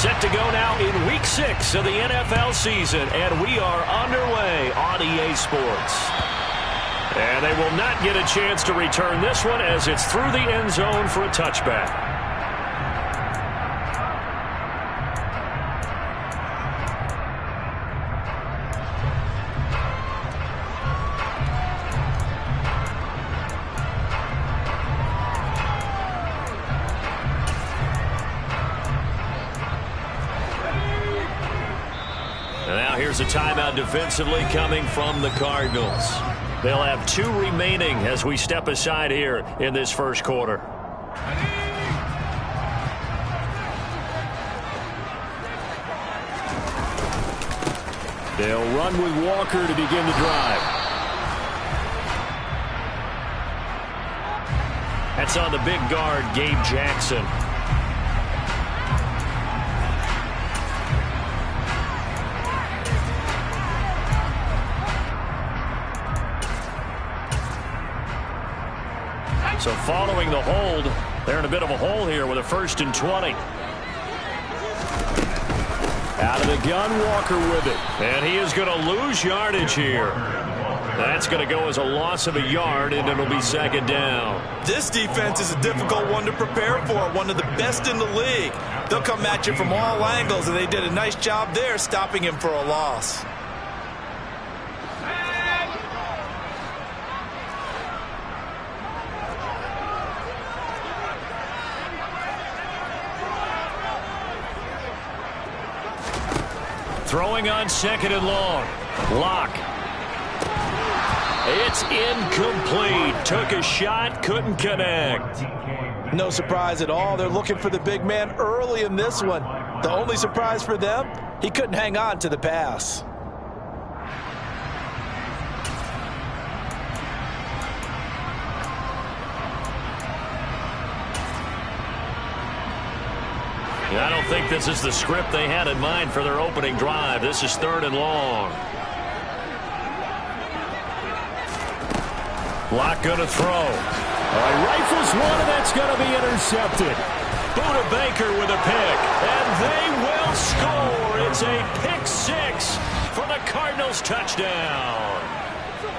Set to go now in Week 6 of the NFL season, and we are underway on EA Sports. And they will not get a chance to return this one as it's through the end zone for a touchback. And now here's a timeout defensively coming from the Cardinals. They'll have 2 remaining as we step aside here in this first quarter. They'll run with Walker to begin the drive. That's on the big guard, Gabe Jackson. So following the hold, they're in a bit of a hole here with a 1st and 20. Out of the gun, Walker with it. And he is going to lose yardage here. That's going to go as a loss of a yard, and it'll be 2nd down. This defense is a difficult one to prepare for, one of the best in the league. They'll come at you from all angles, and they did a nice job there stopping him for a loss. Throwing on 2nd and long. Lock. It's incomplete. Took a shot, couldn't connect. No surprise at all. They're looking for the big man early in this one. The only surprise for them, he couldn't hang on to the pass. I don't think this is the script they had in mind for their opening drive. This is 3rd and long. Lock going to throw. Rifles one, and that's going to be intercepted. Buda Baker with a pick, and they will score. It's a pick 6 for the Cardinals touchdown.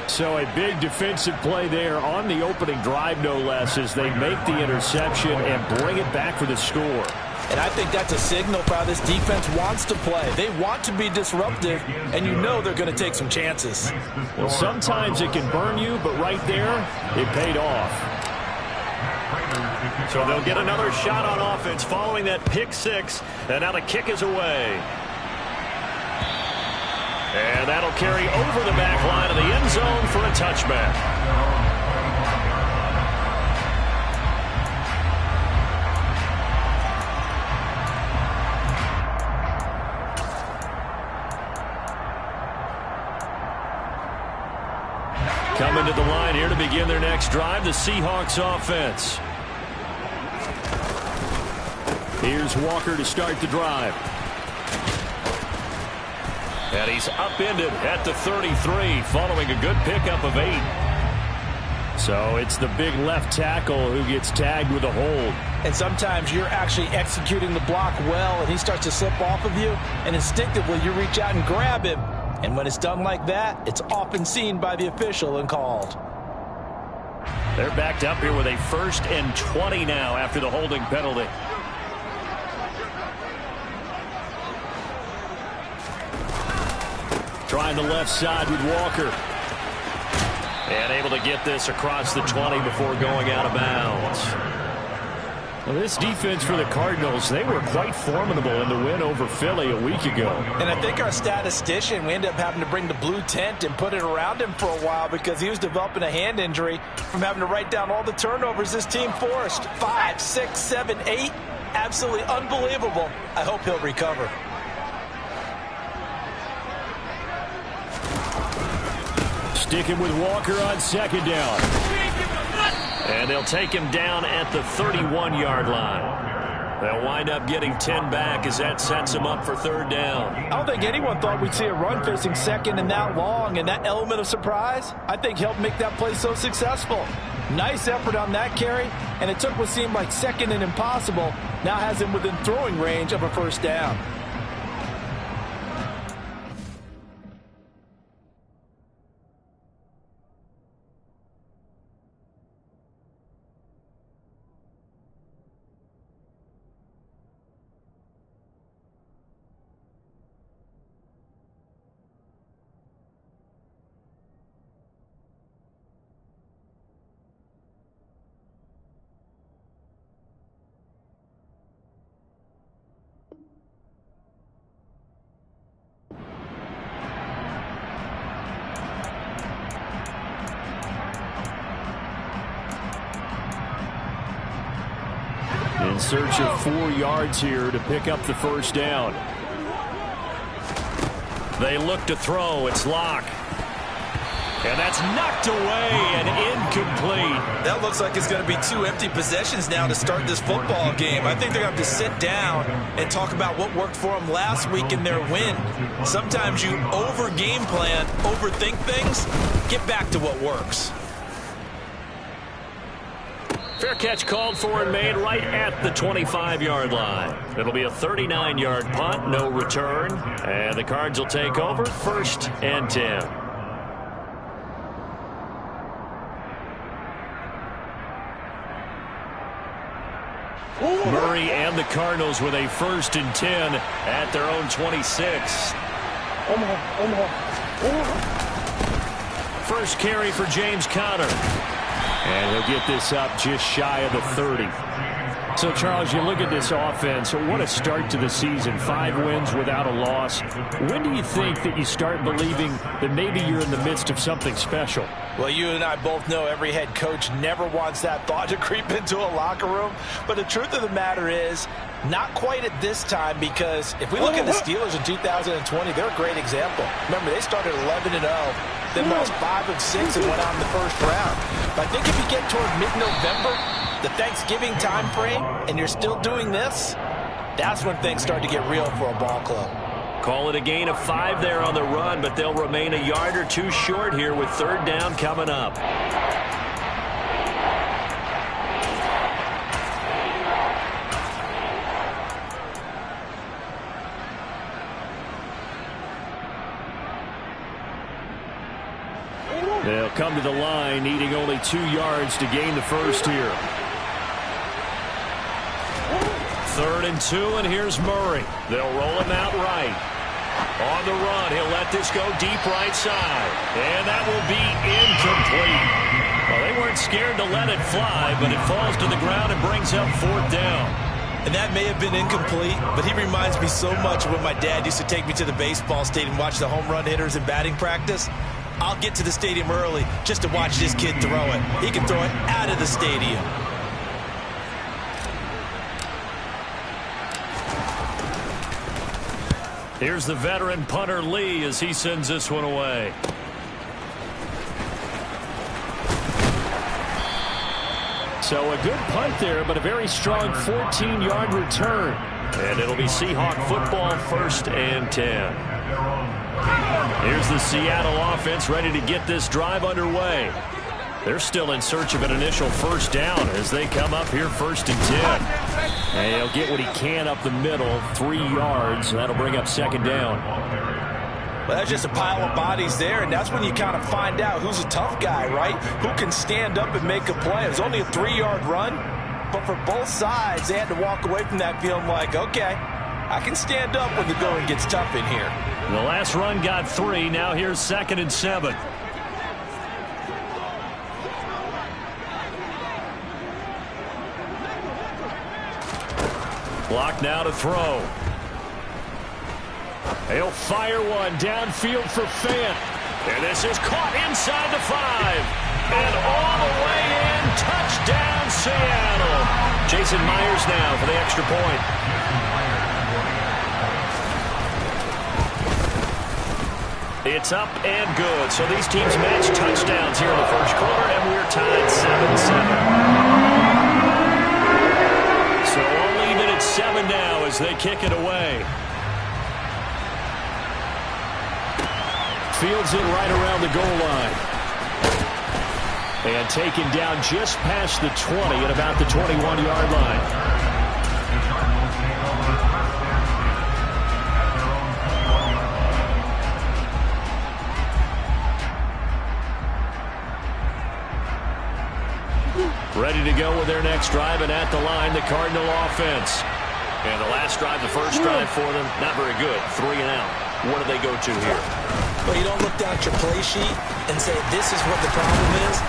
So a big defensive play there on the opening drive, no less, as they make the interception and bring it back for the score. And I think that's a signal for how this defense wants to play. They want to be disruptive, and you know they're going to take some chances. Well, sometimes it can burn you, but right there, it paid off. So they'll get another shot on offense following that pick 6, and now the kick is away. And that'll carry over the back line of the end zone for a touchback. Coming to the line here to begin their next drive, the Seahawks offense. Here's Walker to start the drive. And he's upended at the 33 following a good pickup of 8. So it's the big left tackle who gets tagged with a hold. And sometimes you're actually executing the block well, and he starts to slip off of you, and instinctively you reach out and grab him. And when it's done like that, it's often seen by the official and called. They're backed up here with a 1st and 20 now after the holding penalty. Trying the left side with Walker. And able to get this across the 20 before going out of bounds. Well, this defense for the Cardinals, they were quite formidable in the win over Philly a week ago. And I think our statistician, we ended up having to bring the blue tent and put it around him for a while because he was developing a hand injury from having to write down all the turnovers this team forced. 5, 6, 7, 8. Absolutely unbelievable. I hope he'll recover. Sticking with Walker on 2nd down. And they'll take him down at the 31-yard line. They'll wind up getting 10 back as that sets him up for 3rd down. I don't think anyone thought we'd see a run facing 2nd and that long, and that element of surprise, I think helped make that play so successful. Nice effort on that carry, and it took what seemed like second and impossible. Now has him within throwing range of a first down. In search of 4 yards here to pick up the first down. They look to throw. It's Locke. And that's knocked away and incomplete. That looks like it's going to be 2 empty possessions now to start this football game. I think they're going to have to sit down and talk about what worked for them last week in their win. Sometimes you over-game plan, overthink things. Get back to what works. Fair catch called for and made right at the 25-yard line. It'll be a 39-yard punt, no return. And the Cards will take over, 1st and 10. Murray and the Cardinals with a 1st and 10 at their own 26. First carry for James Conner. And he'll get this up just shy of the 30. So, Charles, you look at this offense, what a start to the season. 5 wins without a loss. When do you think that you start believing that maybe you're in the midst of something special? Well, you and I both know every head coach never wants that thought to creep into a locker room. But the truth of the matter is, not quite at this time, because if we look at the Steelers in 2020, they're a great example. Remember, they started 11-0, then lost 5 of 6 and went out in the first round. But I think if you get toward mid-November, the Thanksgiving time frame, and you're still doing this, that's when things start to get real for a ball club. Call it a gain of 5 there on the run, but they'll remain a yard or 2 short here with 3rd down coming up. They'll come to the line, needing only 2 yards to gain the first here. 3rd and 2, and here's Murray. They'll roll him out right. On the run, he'll let this go deep right side. And that will be incomplete. Well, they weren't scared to let it fly, but it falls to the ground and brings up 4th down. And that may have been incomplete, but he reminds me so much of when my dad used to take me to the baseball stadium and watch the home run hitters in batting practice. I'll get to the stadium early just to watch this kid throw it. He can throw it out of the stadium. Here's the veteran punter Lee as he sends this one away. So a good punt there, but a very strong 14-yard return. And it'll be Seahawk football, 1st and 10. Here's the Seattle offense ready to get this drive underway. They're still in search of an initial first down as they come up here 1st and 10. And he'll get what he can up the middle, 3 yards. That'll bring up 2nd down. Well, that's just a pile of bodies there, and that's when you kind of find out who's a tough guy, right? Who can stand up and make a play. It was only a 3-yard run, but for both sides, they had to walk away from that feeling like, okay, I can stand up when the going gets tough in here. The last run got 3. Now here's 2nd and 7. Block now to throw. He'll fire one downfield for Fant. And this is caught inside the 5. And all the way in. Touchdown, Seattle. Jason Myers now for the extra point. It's up and good. So these teams match touchdowns here in the first quarter, and we're tied 7-7. So all even at 7 now as they kick it away. Fields it right around the goal line. And taken down just past the 20 at about the 21-yard line. Ready to go with their next drive, and at the line, the Cardinal offense. And the last drive, the first drive for them, not very good. 3 and out. What do they go to here? Well, you don't look down at your play sheet and say, this is what the problem is.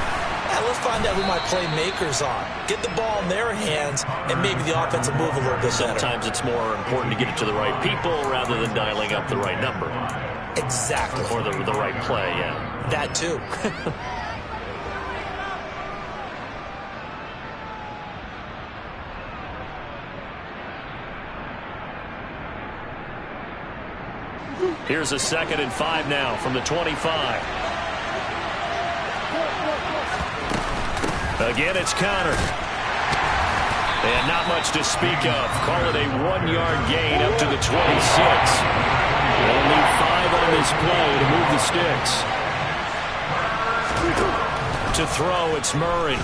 Let's find out who my playmakers are. Get the ball in their hands, and maybe the offense will move a little bit better. Sometimes it's more important to get it to the right people rather than dialing up the right number. Exactly. Or the right play, yeah. That too. Here's a 2nd and 5 now from the 25. Again, it's Connor. And not much to speak of. Call it a 1-yard gain up to the 26. They'll need 5 on this play to move the sticks. To throw, it's Murray.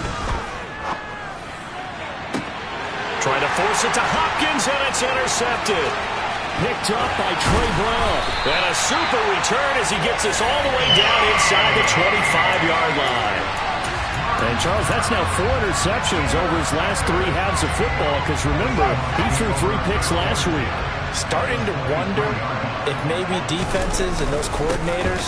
Trying to force it to Hopkins, and it's intercepted. Picked up by Trey Brown. And a super return as he gets us all the way down inside the 25-yard line. And, Charles, that's now 4 interceptions over his last 3 halves of football, because, remember, he threw 3 picks last week. Starting to wonder if maybe defenses and those coordinators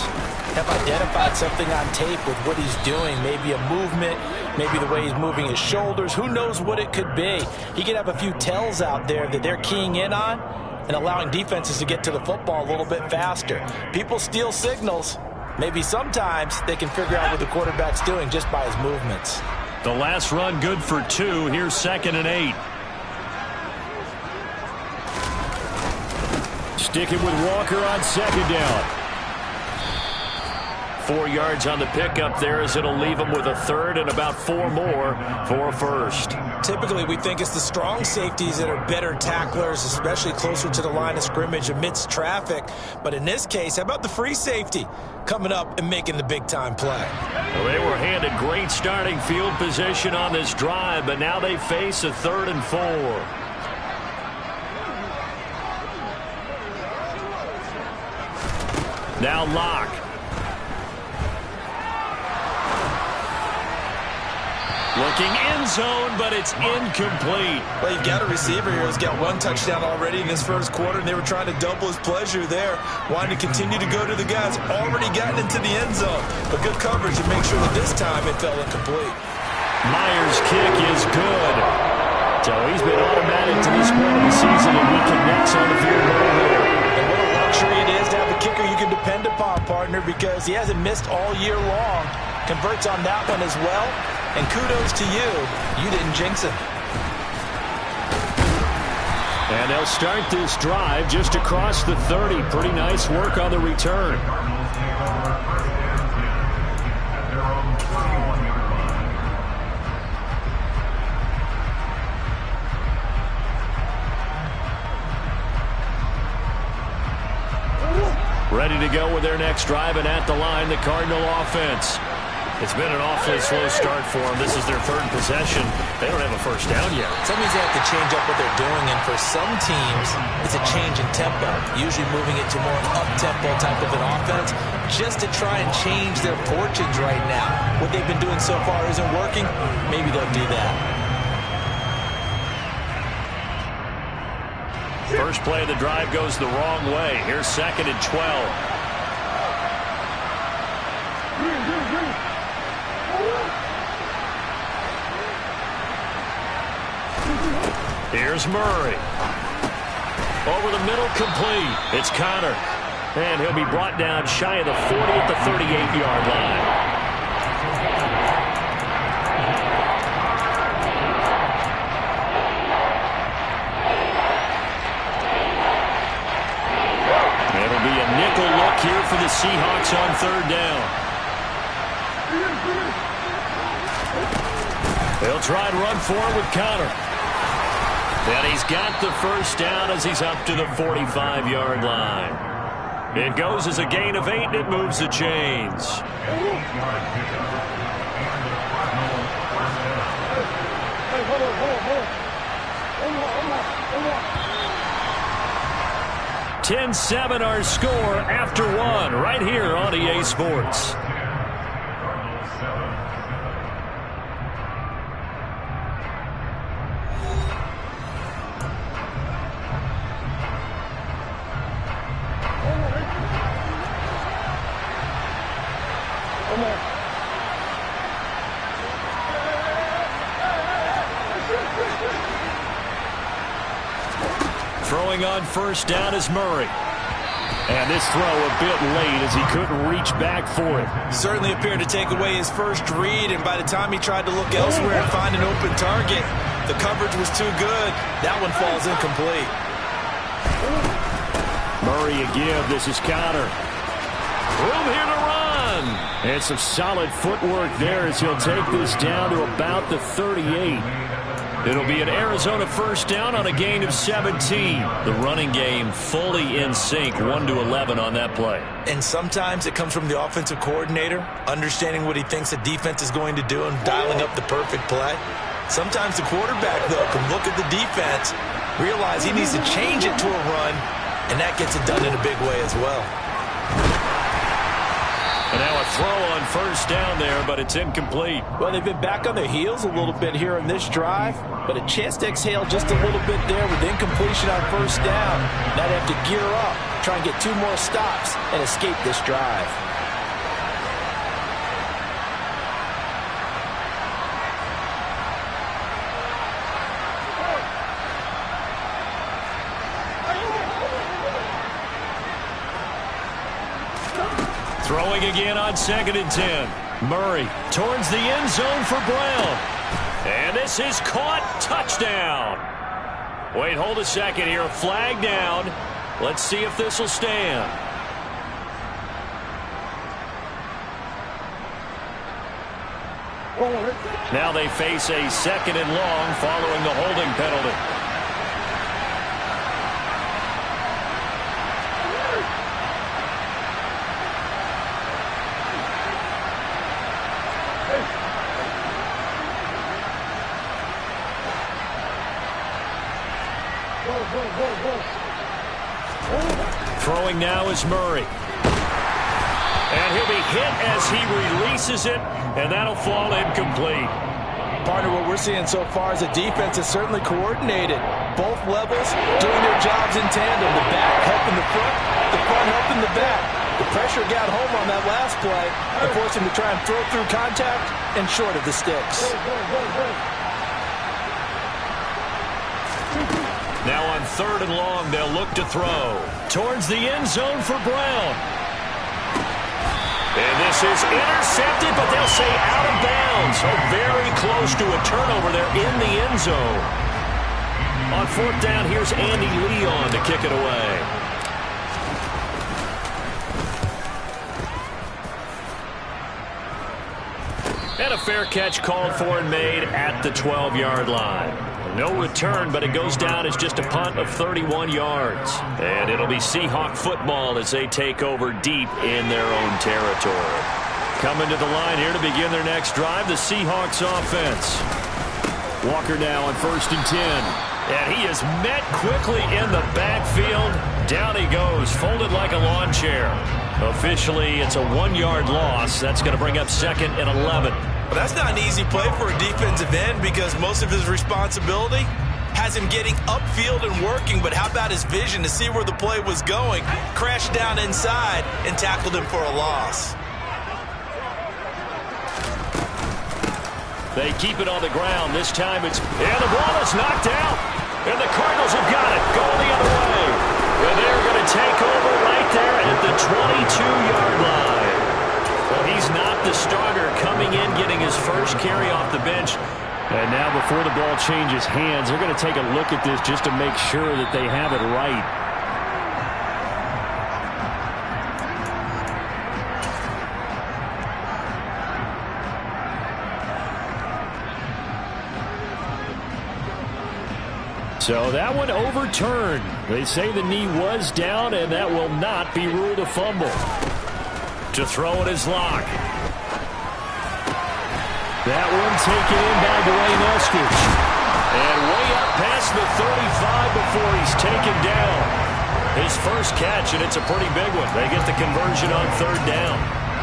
have identified something on tape with what he's doing. Maybe a movement, maybe the way he's moving his shoulders. Who knows what it could be? He could have a few tells out there that they're keying in on and allowing defenses to get to the football a little bit faster. People steal signals. Maybe sometimes they can figure out what the quarterback's doing just by his movements. The last run good for 2. Here's 2nd and 8. Sticking with Walker on 2nd down. 4 yards on the pickup there, as it'll leave him with a 3rd and about 4 more for a 1st. Typically, we think it's the strong safeties that are better tacklers, especially closer to the line of scrimmage amidst traffic. But in this case, how about the free safety coming up and making the big-time play? Well, they were handed great starting field position on this drive, but now they face a 3rd and 4. Now Locke. Looking end zone, but it's incomplete. Well, you've got a receiver here who's got 1 touchdown already in this first quarter, and they were trying to double his pleasure there, wanting to continue to go to the guys already gotten into the end zone. But good coverage to make sure that this time it fell incomplete. Myers' kick is good. So he's been automatic to this point of the season, and he connects on the field goal here. And what a luxury it is to have a kicker you can depend upon, partner, because he hasn't missed all year long. Converts on that one as well. And kudos to you. You didn't jinx him. And they'll start this drive just across the 30. Pretty nice work on the return. Ready to go with their next drive, and at the line, the Cardinal offense. It's been an awfully slow start for them. This is their 3rd possession. They don't have a first down yet. Some means they have to change up what they're doing, and for some teams, it's a change in tempo, usually moving it to more up-tempo type of an offense, just to try and change their fortunes right now. What they've been doing so far isn't working. Maybe they'll do that. First play of the drive goes the wrong way. Here's 2nd and 12. Here's Murray. Over the middle, complete. It's Connor. And he'll be brought down shy of the 40 at the 38-yard line. It'll be a nickel look here for the Seahawks on 3rd down. They'll try and run forward with Connor. And he's got the first down as he's up to the 45-yard line. It goes as a gain of 8, and it moves the chains. 10-7 our score after one right here on EA Sports. Throwing on first down is Murray. And this throw a bit late as he couldn't reach back for it. Certainly appeared to take away his first read, and by the time he tried to look elsewhere and find an open target, the coverage was too good. That one falls incomplete. Murray again. This is Connor. Room here to run. And some solid footwork there as he'll take this down to about the 38. It'll be an Arizona first down on a gain of 17. The running game fully in sync, 1-11 on that play. And sometimes it comes from the offensive coordinator, understanding what he thinks the defense is going to do and dialing up the perfect play. Sometimes the quarterback, though, can look at the defense, realize he needs to change it to a run, and that gets it done in a big way as well. And now a throw on first down there, but it's incomplete. Well, they've been back on their heels a little bit here in this drive, but a chance to exhale just a little bit there with incompletion on first down. Now they have to gear up, try and get 2 more stops, and escape this drive. Throwing again on 2nd and 10. Murray towards the end zone for Brown. And this is caught. Touchdown. Wait, hold a second here. Flag down. Let's see if this will stand. Now they face a 2nd and long following the holding penalty. Throwing now is Murray. And he'll be hit as he releases it, and that'll fall incomplete. Partner, what we're seeing so far is a defense is certainly coordinated. Both levels doing their jobs in tandem. The back helping the front helping the back. The pressure got home on that last play and forced him to try and throw through contact and short of the sticks. Now on 3rd and long, they'll look to throw. Towards the end zone for Brown. And this is intercepted, but they'll say out of bounds. So very close to a turnover there in the end zone. On 4th down, here's Andy Leon to kick it away. And a fair catch called for and made at the 12-yard line. No return, but it goes down as just a punt of 31 yards. And it'll be Seahawk football as they take over deep in their own territory. Coming to the line here to begin their next drive, the Seahawks offense. Walker now on 1st and 10. And he is met quickly in the backfield. Down he goes, folded like a lawn chair. Officially, it's a 1-yard loss. That's going to bring up 2nd and 11. Well, that's not an easy play for a defensive end because most of his responsibility has him getting upfield and working, but how about his vision to see where the play was going, crashed down inside, and tackled him for a loss. They keep it on the ground. This time it's... And the ball is knocked out. And the Cardinals have got it. Going the other way. And they're going to take over right there at the 22-yard line. Well, he's not the starter coming in, getting his first carry off the bench. And now before the ball changes hands, they're going to take a look at this just to make sure that they have it right. So that one overturned. They say the knee was down, and that will not be ruled a fumble. To throw it is Locke. That one taken in by Dwayne Eskridge. past the 35 before he's taken down. His first catch, and it's a pretty big one. They get the conversion on third down.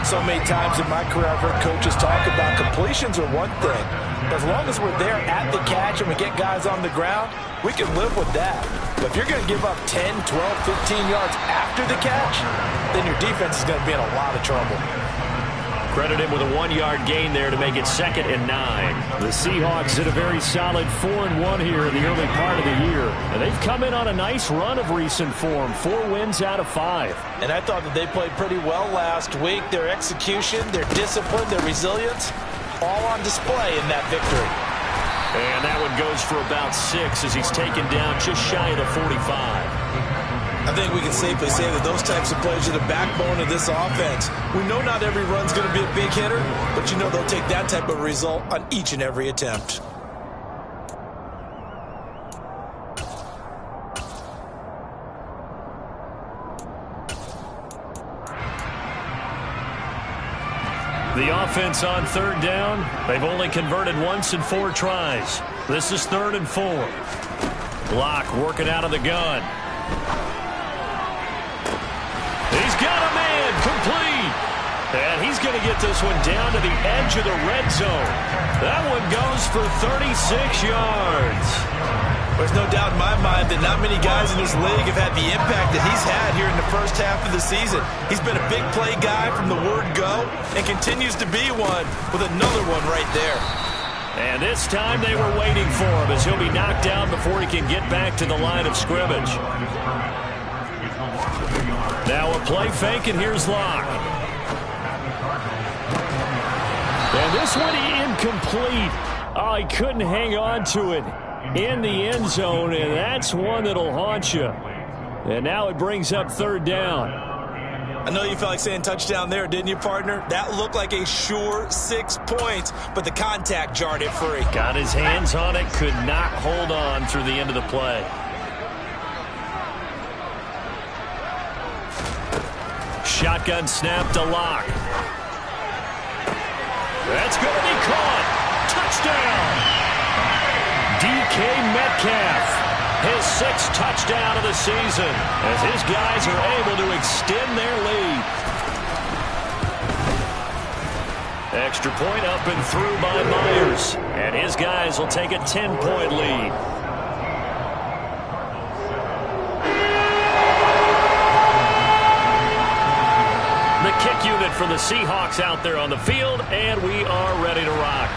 So many times in my career I've heard coaches talk about completions are one thing. But as long as we're there at the catch and we get guys on the ground, we can live with that. But if you're going to give up 10, 12, 15 yards after the catch, then your defense is going to be in a lot of trouble. Credit him with a 1-yard gain there to make it 2nd and 9. The Seahawks did a very solid 4-1 here in the early part of the year. And they've come in on a nice run of recent form. 4 wins out of 5. And I thought that they played pretty well last week. Their execution, their discipline, their resilience, all on display in that victory. And that one goes for about 6 as he's taken down just shy of the 45. I think we can safely say that those types of plays are the backbone of this offense. We know not every run's going to be a big hitter, but you know they'll take that type of result on each and every attempt. The offense on third down, they've only converted once in 4 tries. This is 3rd and 4. Block working out of the gun. He's got a man complete. And he's going to get this one down to the edge of the red zone. That one goes for 36 yards. There's no doubt in my mind that not many guys in this league have had the impact that he's had here in the first half of the season. He's been a big play guy from the word go and continues to be one with another one right there. And this time they were waiting for him as he'll be knocked down before he can get back to the line of scrimmage. Now a play fake, and here's Locke. And this one incomplete. Oh, he couldn't hang on to it in the end zone, and that's one that'll haunt you. And now it brings up 3rd down. I know you felt like saying touchdown there, didn't you, partner? That looked like a sure 6 points, but the contact jarred it free. Got his hands on it, could not hold on through the end of the play. Shotgun snap to Locke. That's going to be caught. Touchdown. DK Metcalf. His 6th touchdown of the season as his guys are able to extend their lead. Extra point up and through by Myers. And his guys will take a 10-point lead. The kick unit for the Seahawks out there on the field, and we are ready to rock.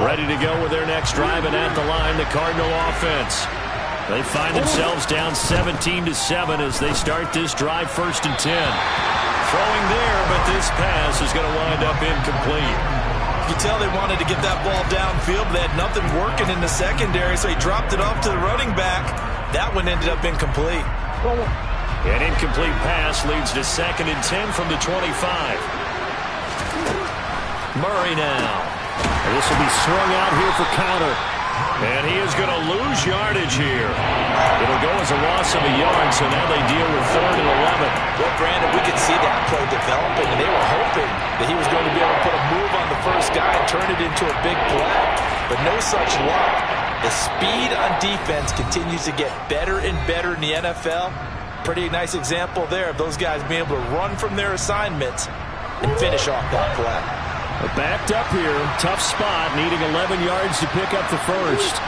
Ready to go with their next drive, and at the line, the Cardinal offense. They find themselves down 17-7 as they start this drive 1st and 10. Throwing there, but this pass is going to wind up incomplete. You can tell they wanted to get that ball downfield, but they had nothing working in the secondary, so he dropped it off to the running back. That one ended up incomplete. An incomplete pass leads to 2nd and 10 from the 25. Murray now. And this will be swung out here for counter. And he is going to lose yardage here. It'll go as a loss of a yard, so now they deal with 3rd and 11. Well, Brandon, we could see that play developing, and they were hoping that he was going to be able to put a move on the first guy and turn it into a big play. But no such luck. The speed on defense continues to get better and better in the NFL. Pretty nice example there of those guys being able to run from their assignments and finish off that play. Backed up here, tough spot, needing 11 yards to pick up the first.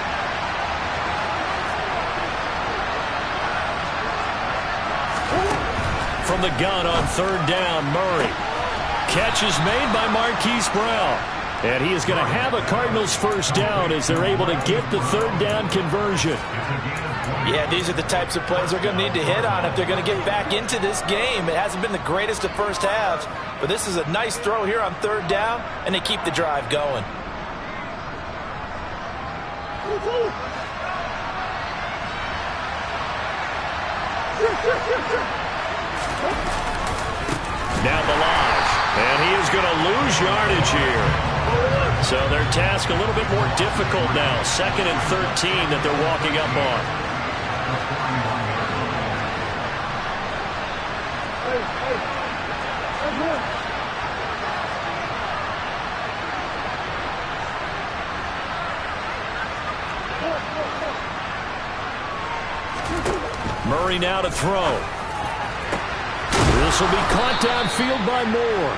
From the gun on 3rd down, Murray. Catch is made by Marquise Brown. And he is going to have a Cardinals first down as they're able to get the 3rd down conversion. Yeah, these are the types of plays they're going to need to hit on if they're going to get back into this game. It hasn't been the greatest of first halves, but this is a nice throw here on 3rd down, and they keep the drive going. Now Balaj, and he is going to lose yardage here. So their task a little bit more difficult now. 2nd and 13 that they're walking up on. Murray now to throw. This will be caught downfield by Moore.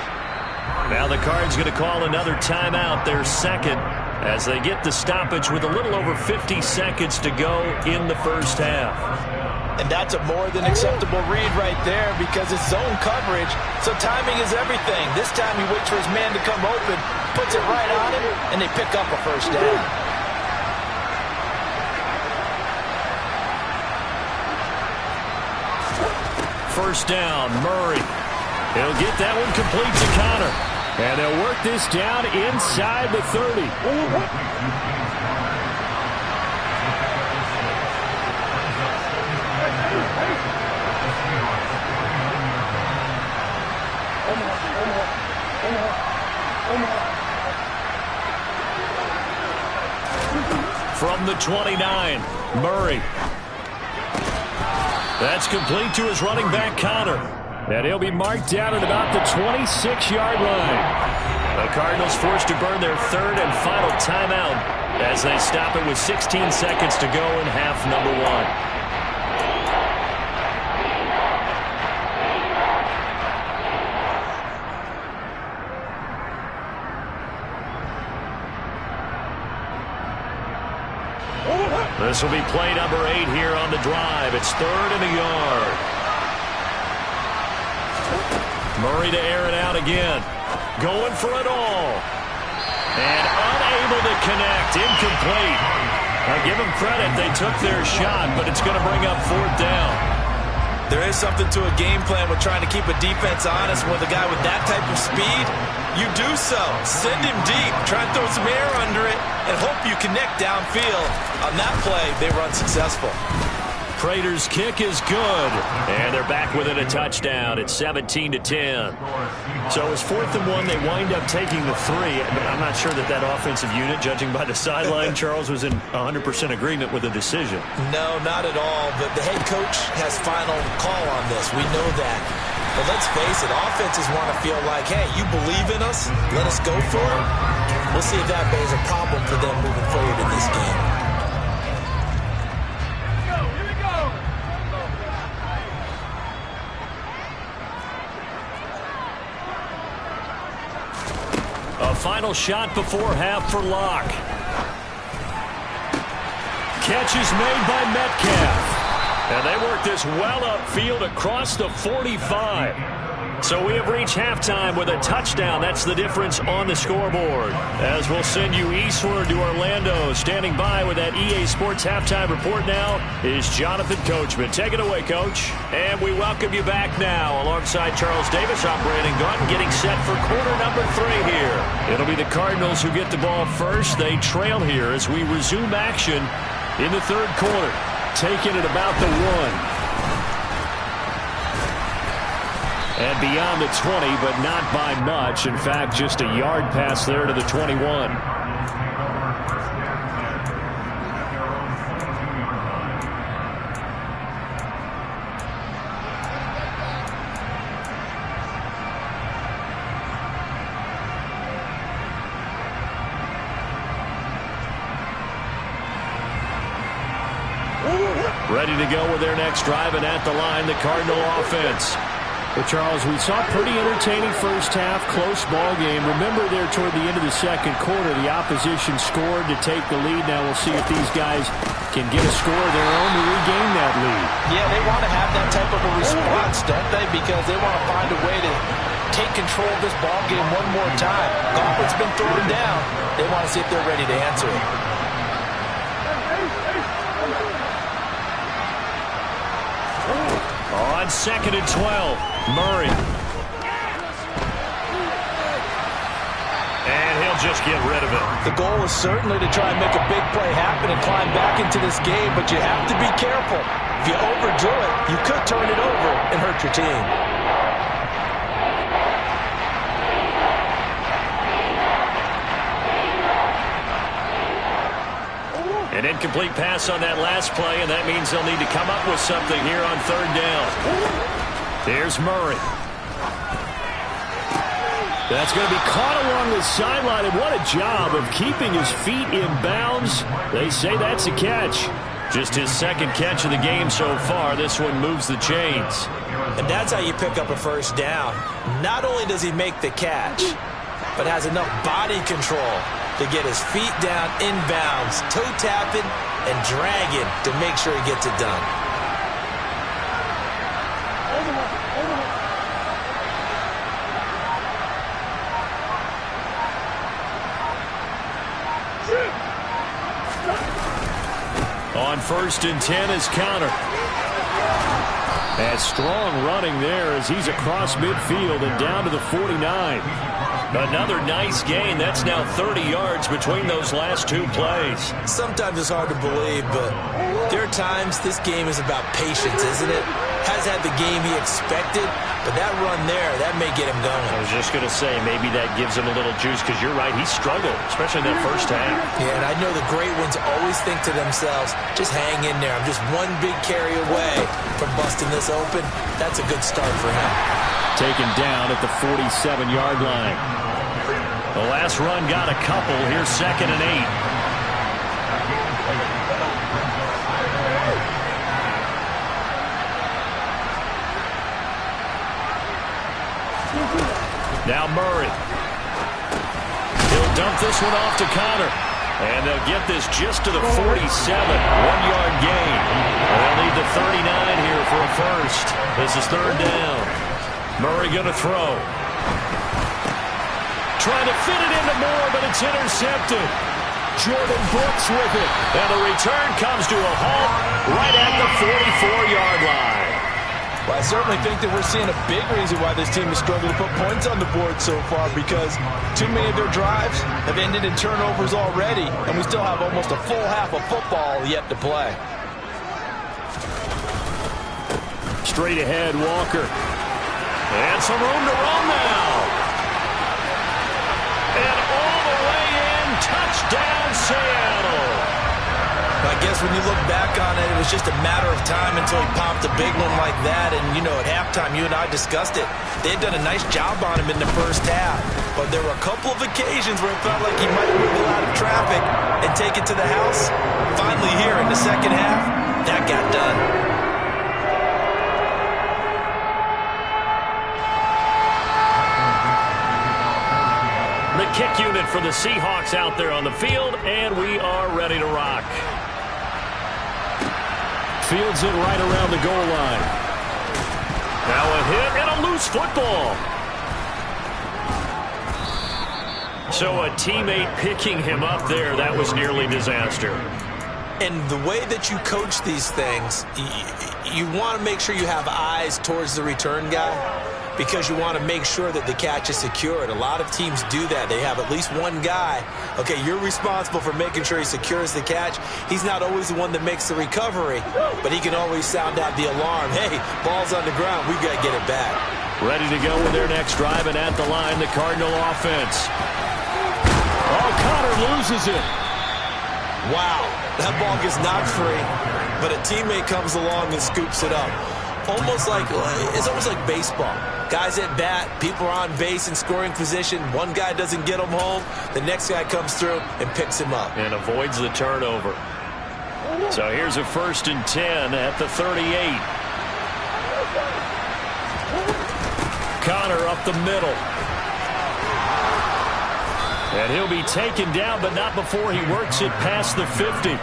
Now the Cards going to call another timeout, their second, as they get the stoppage with a little over 50 seconds to go in the first half. And that's a more than acceptable read right there because it's zone coverage, so timing is everything. This time he waits for his man to come open, puts it right on him, and they pick up a first down. First down, Murray. He'll get that one complete to Connor. And they'll work this down inside the 30. From the 29, Murray. That's complete to his running back, Connor. And he'll be marked down at about the 26-yard line. The Cardinals forced to burn their third and final timeout as they stop it with 16 seconds to go in half number one. This will be play number 8 here on the drive. It's 3rd and a yard. Murray to air it out again. Going for it all. And unable to connect. Incomplete. I give them credit. They took their shot, but it's going to bring up 4th down. There is something to a game plan with trying to keep a defense honest. With a guy with that type of speed, you do so. Send him deep. Try and throw some air under it and hope you connect downfield. On that play, they were unsuccessful. Prater's kick is good, and they're back within a touchdown. It's 17-10. So it's 4th and 1. They wind up taking the 3. I'm not sure that offensive unit, judging by the sideline, Charles, was in 100% agreement with the decision. No, not at all. But the head coach has final call on this. We know that. But let's face it, offenses want to feel like, hey, you believe in us, let us go for it. We'll see if that is a problem for them moving forward in this game. A final shot before half for Locke. Catch is made by Metcalf. And they work this well upfield across the 45. So we have reached halftime with a touchdown. That's the difference on the scoreboard. As we'll send you eastward to Orlando. Standing by with that EA Sports halftime report now is Jonathan Coachman. Take it away, Coach. And we welcome you back now. Alongside Charles Davis, I'm Brandon Gunn, getting set for quarter number 3 here. It'll be the Cardinals who get the ball first. They trail here as we resume action in the 3rd quarter. Taking it about the 1. And beyond the 20, but not by much. In fact, just a yard pass there to the 21. Ready to go with their next drive, and at the line, the Cardinal offense. Well, Charles, we saw a pretty entertaining first half, close ball game. Remember there toward the end of the 2nd quarter, the opposition scored to take the lead. Now we'll see if these guys can get a score of their own to regain that lead. Yeah, they want to have that type of a response, don't they? Because they want to find a way to take control of this ball game one more time. Gauntlet's been thrown down. They want to see if they're ready to answer it. On 2nd and 12, Murray. And he'll just get rid of it. The goal is certainly to try and make a big play happen and climb back into this game, but you have to be careful. If you overdo it, you could turn it over and hurt your team. An incomplete pass on that last play, and that means they'll need to come up with something here on third down. There's Murray. That's going to be caught along the sideline, and what a job of keeping his feet in bounds. They say that's a catch. Just his second catch of the game so far. This one moves the chains. And that's how you pick up a first down. Not only does he make the catch, but has enough body control to get his feet down inbounds, toe tapping and dragging to make sure he gets it done. On 1st and 10 is Counter. And strong running there as he's across midfield and down to the 49. Another nice gain. That's now 30 yards between those last two plays. Sometimes it's hard to believe, but there are times this game is about patience, isn't it? Has had the game he expected, but that run there, that may get him going. I was just going to say, maybe that gives him a little juice, because you're right, he struggled, especially in that first half. Yeah, and I know the great ones always think to themselves, just hang in there. I'm just one big carry away from busting this open. That's a good start for him. Taken down at the 47-yard line. The last run got a couple. Here's 2nd and 8. Now Murray. He'll dump this one off to Connor. And they'll get this just to the 47. 1-yard gain. They'll need the 39 here for a first. This is 3rd down. Murray going to throw. Trying to fit it into Moore, but it's intercepted. Jordan Brooks with it. And the return comes to a halt right at the 44-yard line. Well, I certainly think that we're seeing a big reason why this team is struggling to put points on the board so far, because too many of their drives have ended in turnovers already, and we still have almost a full half of football yet to play. Straight ahead, Walker. And some room to roam now. And all the way in, touchdown Seattle. I guess when you look back on it, it was just a matter of time until he popped a big one like that. And, you know, at halftime, you and I discussed it. They had done a nice job on him in the first half. But there were a couple of occasions where it felt like he might wiggle out of traffic and take it to the house. Finally here in the second half, that got done. The kick unit for the Seahawks out there on the field, and we are ready to rock. Fields it right around the goal line. Now a hit and a loose football. So a teammate picking him up there, that was nearly disaster. And the way that you coach these things, you want to make sure you have eyes towards the return guy, because you want to make sure that the catch is secured. A lot of teams do that. They have at least one guy. Okay, you're responsible for making sure he secures the catch. He's not always the one that makes the recovery, but he can always sound out the alarm. Hey, ball's on the ground. We've got to get it back. Ready to go with their next drive, and at the line, the Cardinal offense. Oh, Connor loses it. Wow, that ball gets knocked free, but a teammate comes along and scoops it up. It's almost like baseball. Guys at bat, people are on base in scoring position. One guy doesn't get him home. The next guy comes through and picks him up. And avoids the turnover. So here's a 1st and 10 at the 38. Connor up the middle. And he'll be taken down, but not before he works it past the 50.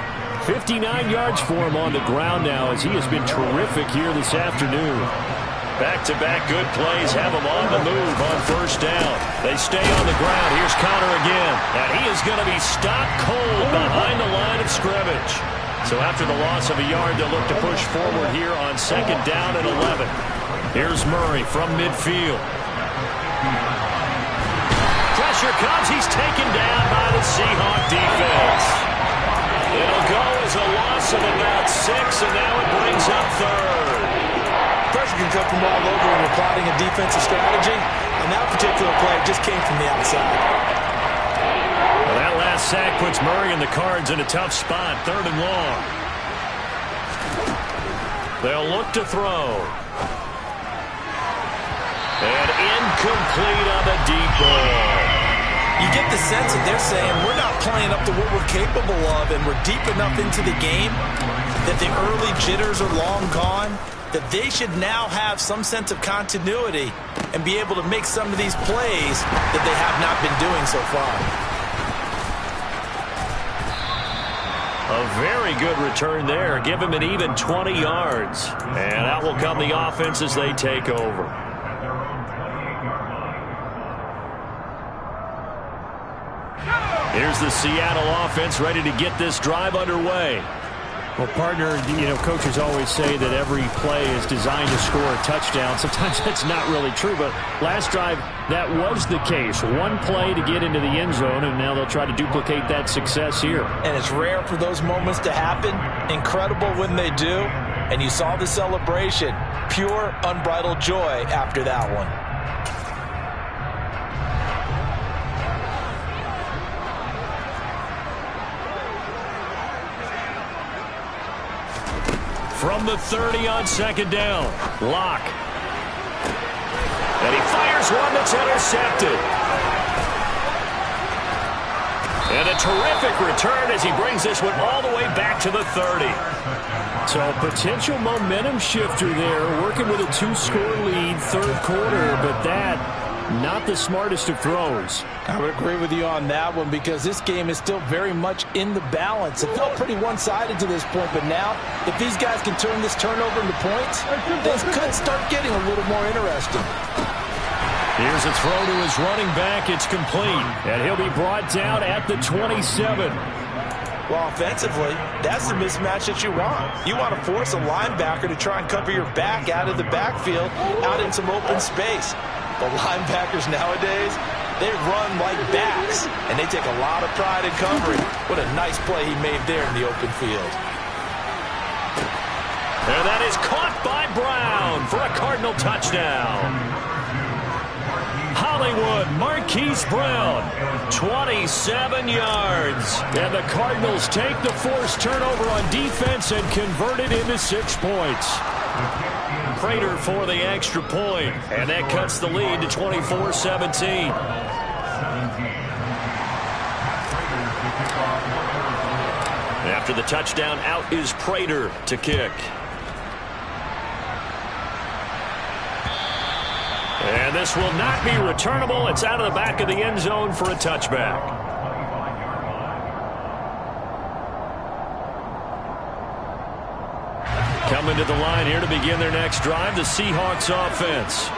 59 yards for him on the ground now, as he has been terrific here this afternoon. Back-to-back good plays have him on the move on 1st down. They stay on the ground. Here's Connor again. And he is going to be stopped cold behind the line of scrimmage. So after the loss of a yard, they'll look to push forward here on 2nd down and 11. Here's Murray from midfield. Pressure comes. He's taken down by the Seahawk defense. It'll go as is a loss of about 6, and now it brings up third. Pressure can come from all over when you're plotting a defensive strategy, and that particular play just came from the outside. Well, that last sack puts Murray and the Cards in a tough spot, 3rd and long. They'll look to throw. And incomplete on the deep ball. You get the sense that they're saying we're not playing up to what we're capable of, and we're deep enough into the game that the early jitters are long gone, that they should now have some sense of continuity and be able to make some of these plays that they have not been doing so far. A very good return there. Give him an even 20 yards. And out will come the offense as they take over. Here's the Seattle offense ready to get this drive underway. Well, partner, coaches always say that every play is designed to score a touchdown. Sometimes that's not really true, but last drive, that was the case. One play to get into the end zone, and now they'll try to duplicate that success here. And it's rare for those moments to happen. Incredible when they do. And you saw the celebration. Pure, unbridled joy after that one. From the 30 on 2nd down. Locke. And he fires one that's intercepted. And a terrific return as he brings this one all the way back to the 30. So potential momentum shifter there, working with a 2-score lead, 3rd quarter, but that, not the smartest of throws. I would agree with you on that one because this game is still very much in the balance. It felt pretty one-sided to this point, but now if these guys can turn this turnover into points, things could start getting a little more interesting. Here's a throw to his running back. It's complete. And he'll be brought down at the 27. Well, offensively, that's the mismatch that you want. You want to force a linebacker to try and cover your back out of the backfield, out in some open space. The linebackers nowadays, they run like backs, and they take a lot of pride in covering. What a nice play he made there in the open field. And that is caught by Brown for a Cardinal touchdown. Hollywood Marquise Brown, 27 yards. And the Cardinals take the forced turnover on defense and convert it into 6 points. Prater for the extra point, and that cuts the lead to 24-17. After the touchdown, out is Prater to kick. And this will not be returnable. It's out of the back of the end zone for a touchback. Coming to the line here to begin their next drive, the Seahawks offense.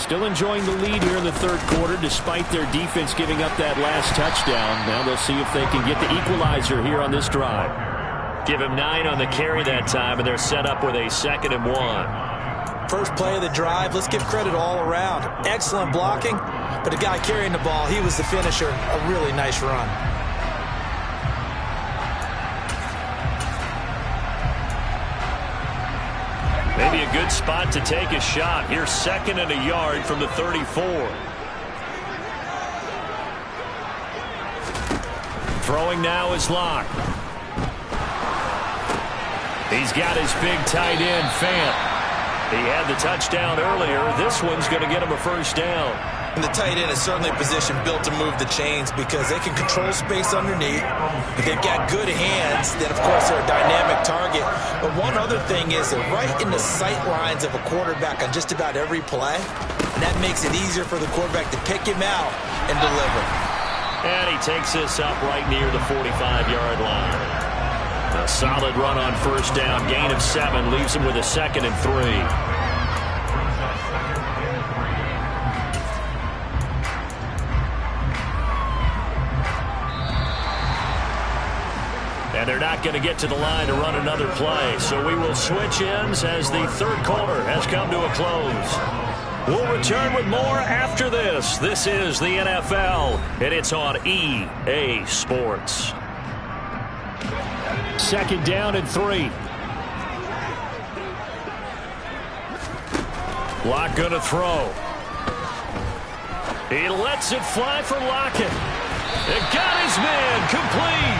Still enjoying the lead here in the 3rd quarter despite their defense giving up that last touchdown. Now they'll see if they can get the equalizer here on this drive. Give him 9 on the carry that time, and they're set up with a 2nd and 1. First play of the drive, let's give credit all around. Excellent blocking, but the guy carrying the ball, he was the finisher. A really nice run. Maybe a good spot to take a shot. Here's 2nd and a yard from the 34. Throwing now is Locke. He's got his big tight end, Fant. He had the touchdown earlier. This one's going to get him a first down. And the tight end is certainly a position built to move the chains because they can control space underneath. If they've got good hands, then, of course, they're a dynamic target. But one other thing is they're right in the sight lines of a quarterback on just about every play. And that makes it easier for the quarterback to pick him out and deliver. And he takes this up right near the 45-yard line. A solid run on first down. Gain of 7 leaves him with a 2nd and 3. And they're not going to get to the line to run another play. So we will switch ends as the 3rd quarter has come to a close. We'll return with more after this. This is the NFL, and it's on EA Sports. 2nd down and 3. Locke going to throw. He lets it fly for Lockett. It got his man complete.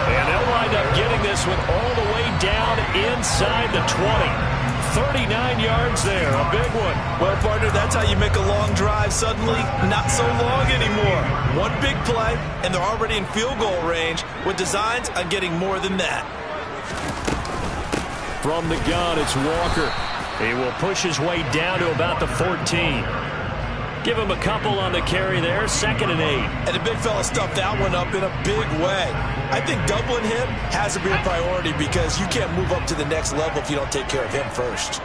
And they'll wind up getting this one all the way down inside the 20. 39 yards there, a big one. Well, partner, that's how you make a long drive suddenly not so long anymore. One big play, and they're already in field goal range with designs on getting more than that. From the gun, it's Walker. He will push his way down to about the 14. Give him a couple on the carry there, 2nd and 8. And the big fella stuffed that one up in a big way. I think doubling him has to be a priority because you can't move up to the next level if you don't take care of him first.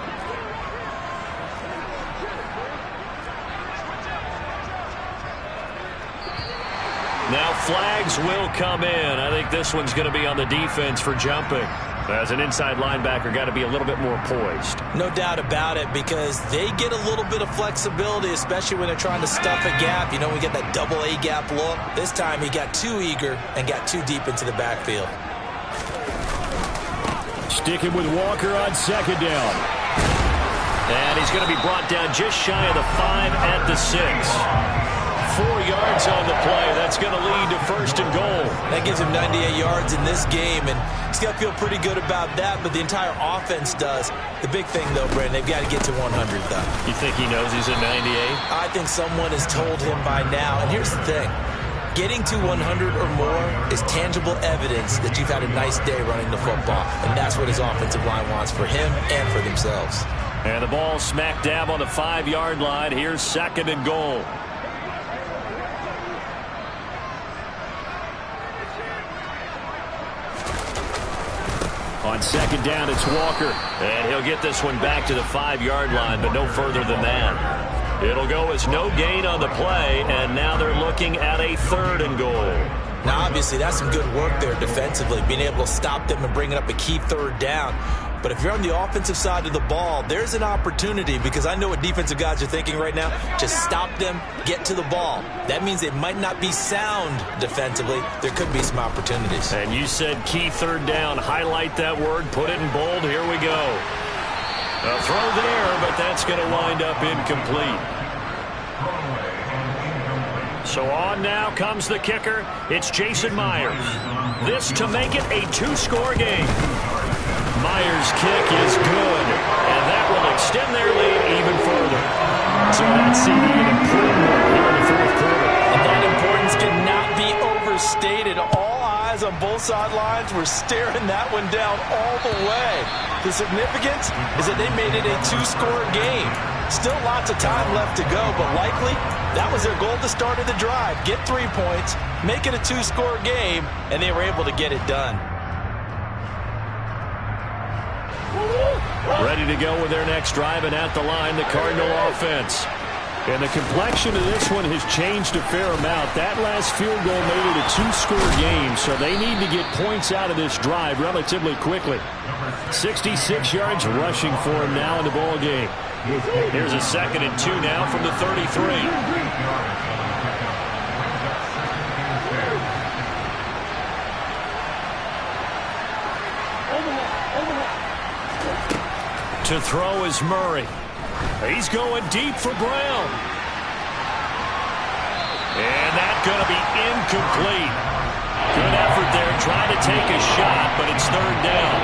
Now flags will come in. I think this one's going to be on the defense for jumping. As an inside linebacker, got to be a little bit more poised. No doubt about it, because they get a little bit of flexibility, especially when they're trying to stuff a gap. You know, we get that double A gap look. This time he got too eager and got too deep into the backfield. Sticking with Walker on 2nd down. And he's going to be brought down just shy of the 5 at the 6. 4 yards on the play. That's going to lead to 1st and goal. That gives him 98 yards in this game, and he's got to feel pretty good about that, but the entire offense does. The big thing, though, Brandon, they've got to get to 100, though. You think he knows he's at 98? I think someone has told him by now, and here's the thing. Getting to 100 or more is tangible evidence that you've had a nice day running the football, and that's what his offensive line wants for him and for themselves. And the ball smack dab on the 5-yard line. Here's 2nd and goal. On 2nd down, it's Walker. And he'll get this one back to the 5-yard line, but no further than that. It'll go as no gain on the play, and now they're looking at a 3rd and goal. Now, obviously, that's some good work there defensively, being able to stop them and bringing up a key 3rd down. But if you're on the offensive side of the ball, there's an opportunity, because I know what defensive guys are thinking right now. Just stop them, get to the ball. That means they might not be sound defensively. There could be some opportunities. And you said key 3rd down. Highlight that word, put it in bold. Here we go. A throw there, but that's going to wind up incomplete. So on now comes the kicker. It's Jason Myers. This to make it a 2-score game. Myers' kick is good, and that will extend their lead even further. So that's an improvement here in the 4th quarter. And that importance cannot be overstated. All eyes on both sidelines were staring that one down all the way. The significance is that they made it a 2-score game. Still lots of time left to go, but likely that was their goal at the start of the drive. Get 3 points, make it a 2-score game, and they were able to get it done. Ready to go with their next drive, and at the line, the Cardinal offense. And the complexion of this one has changed a fair amount. That last field goal made it a 2-score game, so they need to get points out of this drive relatively quickly. 66 yards rushing for him now in the ball game. Here's a 2nd and 2 now from the 33. To throw is Murray. He's going deep for Brown. And that's going to be incomplete. Good effort there, trying to take a shot, but it's 3rd down.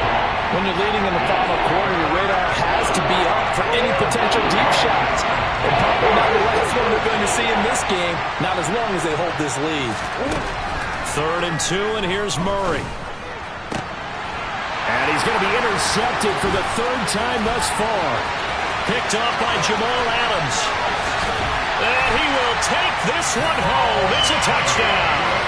When you're leading in the final quarter, your radar has to be up for any potential deep shots. And probably not the last one we're going to see in this game, not as long as they hold this lead. 3rd and 2, and here's Murray. And he's going to be intercepted for the 3rd time thus far. Picked off by Jamal Adams. And he will take this one home. It's a touchdown.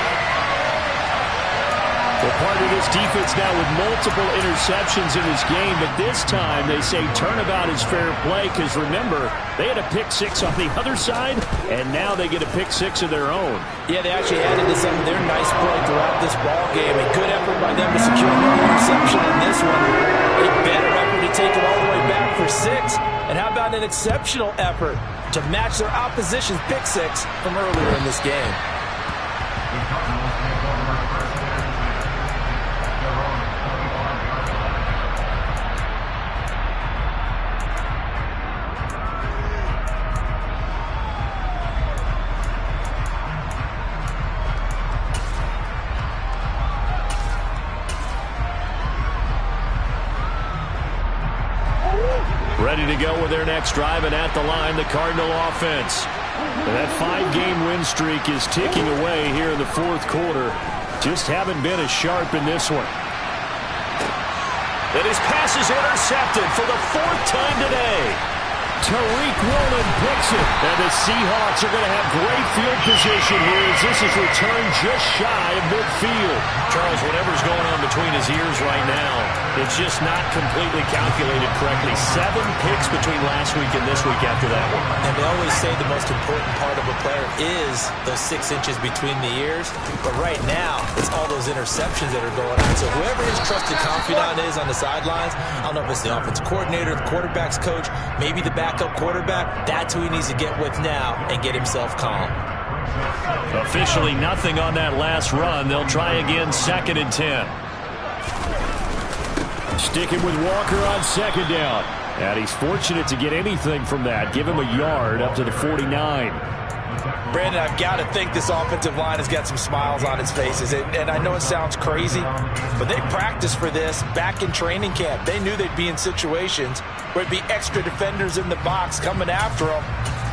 Well, part of this defense now with multiple interceptions in this game, but this time they say turnabout is fair play because, remember, they had a pick 6 on the other side, and now they get a pick 6 of their own. Yeah, they actually added to some of their nice play throughout this ball game. A good effort by them to secure another interception in this one. A better effort to take it all the way back for 6. And how about an exceptional effort to match their opposition's pick 6 from earlier in this game? Ready to go with their next drive, and at the line, the Cardinal offense. And that 5-game win streak is ticking away here in the fourth quarter. Just haven't been as sharp in this one. And his pass is intercepted for the 4th time today. Tariq Woolen picks it. And the Seahawks are going to have great field position here as this is returned just shy of midfield. Charles, whatever's going on between his ears right now, it's just not completely calculated correctly. 7 picks between last week and this week after that one. And they always say the most important part of a player is those 6 inches between the ears. But right now, it's all those interceptions that are going on. So whoever his trusted confidant is on the sidelines, I don't know if it's the offensive coordinator, the quarterback's coach, maybe the backup quarterback, that's who he needs to get with now and get himself calm. Officially nothing on that last run. They'll try again, 2nd and 10. Sticking with Walker on 2nd down. And he's fortunate to get anything from that. Give him a yard up to the 49. Brandon, I've got to think this offensive line has got some smiles on its faces. And I know it sounds crazy, but they practiced for this back in training camp. They knew they'd be in situations where it'd be extra defenders in the box coming after them,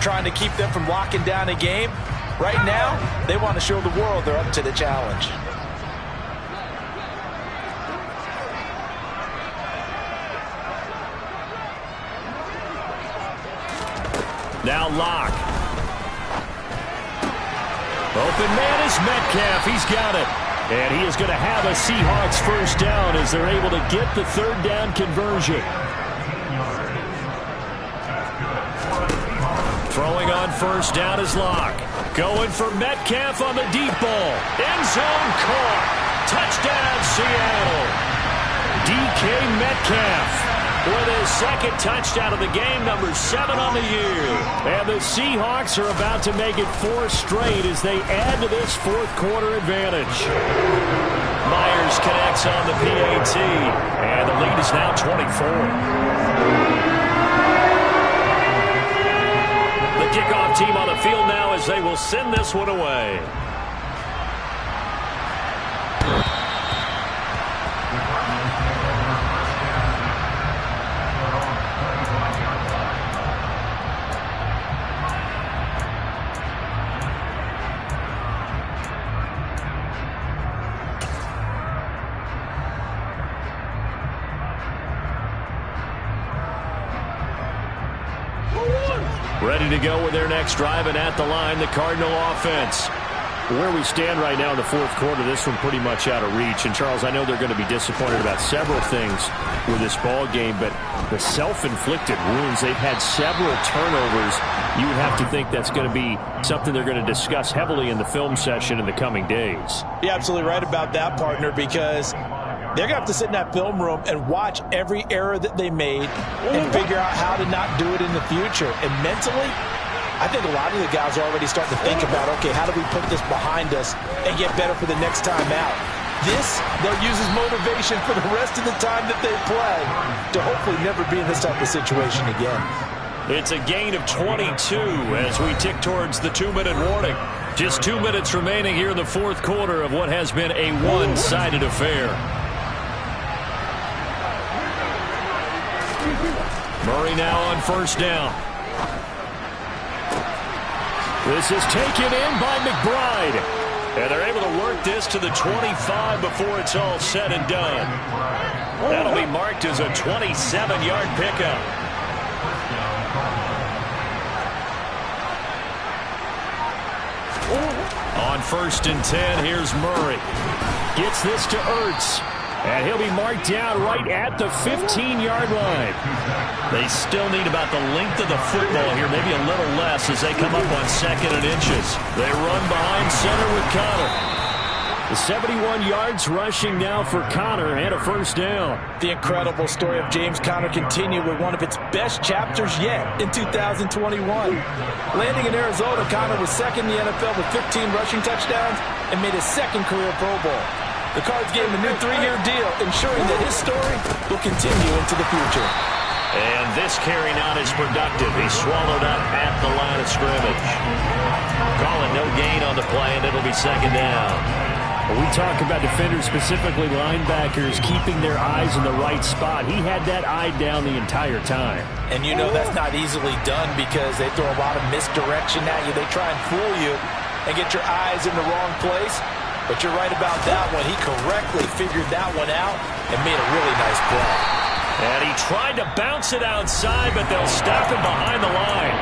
trying to keep them from locking down a game. Right now, they want to show the world they're up to the challenge. Now Locke. Open man is Metcalf. He's got it. And he is going to have a Seahawks first down as they're able to get the 3rd down conversion. Throwing on 1st down is Locke. Going for Metcalf on the deep ball. End zone caught. Touchdown, Seattle. DK Metcalf with his 2nd touchdown of the game, number 7 on the year. And the Seahawks are about to make it 4 straight as they add to this 4th quarter advantage. Myers connects on the PAT, and the lead is now 24. The kickoff team on the field now as they will send this one away. Ready to go with their next drive, and at the line, the Cardinal offense. Where we stand right now in the 4th quarter, this one pretty much out of reach. And, Charles, I know they're going to be disappointed about several things with this ball game, but the self-inflicted wounds, they've had several turnovers. You would have to think that's going to be something they're going to discuss heavily in the film session in the coming days. You're absolutely right about that, partner, because they're going to have to sit in that film room and watch every error that they made and figure out how to not do it in the future. And mentally, I think a lot of the guys are already starting to think about, okay, how do we put this behind us and get better for the next time out? This, they'll use as motivation for the rest of the time that they play to hopefully never be in this type of situation again. It's a gain of 22 as we tick towards the 2-minute warning. Just 2 minutes remaining here in the 4th quarter of what has been a one-sided affair. Murray now on 1st down. This is taken in by McBride. And they're able to work this to the 25 before it's all said and done. That'll be marked as a 27-yard pickup. On 1st and 10, here's Murray. Gets this to Ertz. And he'll be marked down right at the 15-yard line. They still need about the length of the football here, maybe a little less as they come up on 2nd and inches. They run behind center with Connor. The 71 yards rushing now for Connor and a 1st down. The incredible story of James Conner continued with one of its best chapters yet in 2021. Landing in Arizona, Conner was 2nd in the NFL with 15 rushing touchdowns and made his 2nd career Pro Bowl. The Cards gave him a new 3-year deal, ensuring that his story will continue into the future. And this carry not as productive. He's swallowed up at the line of scrimmage. Calling no gain on the play, and it'll be 2nd down. When we talk about defenders, specifically linebackers, keeping their eyes in the right spot, he had that eye down the entire time. And you know that's not easily done because they throw a lot of misdirection at you. They try and fool you and get your eyes in the wrong place. But you're right about that one. He correctly figured that one out and made a really nice play. And he tried to bounce it outside, but they'll stop him behind the line.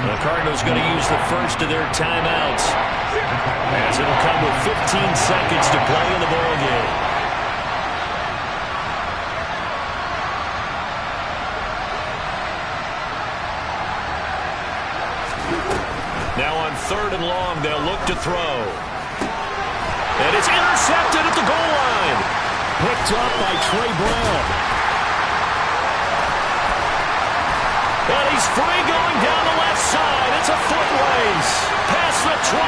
The Cardinals going to use the first of their timeouts, as it'll come with 15 seconds to play in the ball game. Now on 3rd and long, they'll look to throw. And it's intercepted at the goal line. Picked up by Trey Brown. And he's free going down the left side. It's a foot race. Past the 20.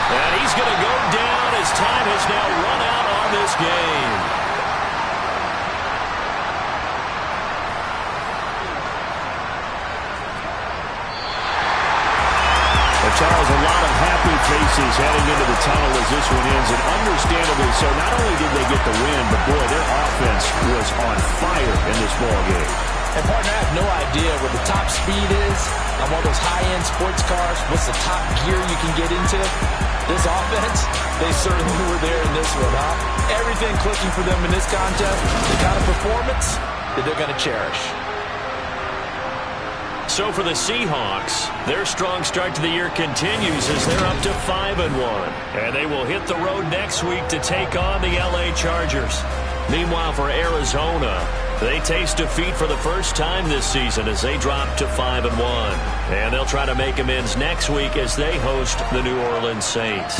And he's going to go down as time has now run out on this game. Well, Charles, a lot of happy faces heading into the tunnel as this one ends, and understandably so. Not only did they get the win, but boy, their offense was on fire in this ball game. And partner, I have no idea what the top speed is on one of those high-end sports cars. What's the top gear you can get into? This offense, they certainly were there in this one, huh? Everything clicking for them in this contest, the kind of performance that they're going to cherish. So for the Seahawks, their strong start to the year continues as they're up to 5-1. And they will hit the road next week to take on the LA Chargers. Meanwhile, for Arizona, they taste defeat for the first time this season as they drop to 5-1. And they'll try to make amends next week as they host the New Orleans Saints.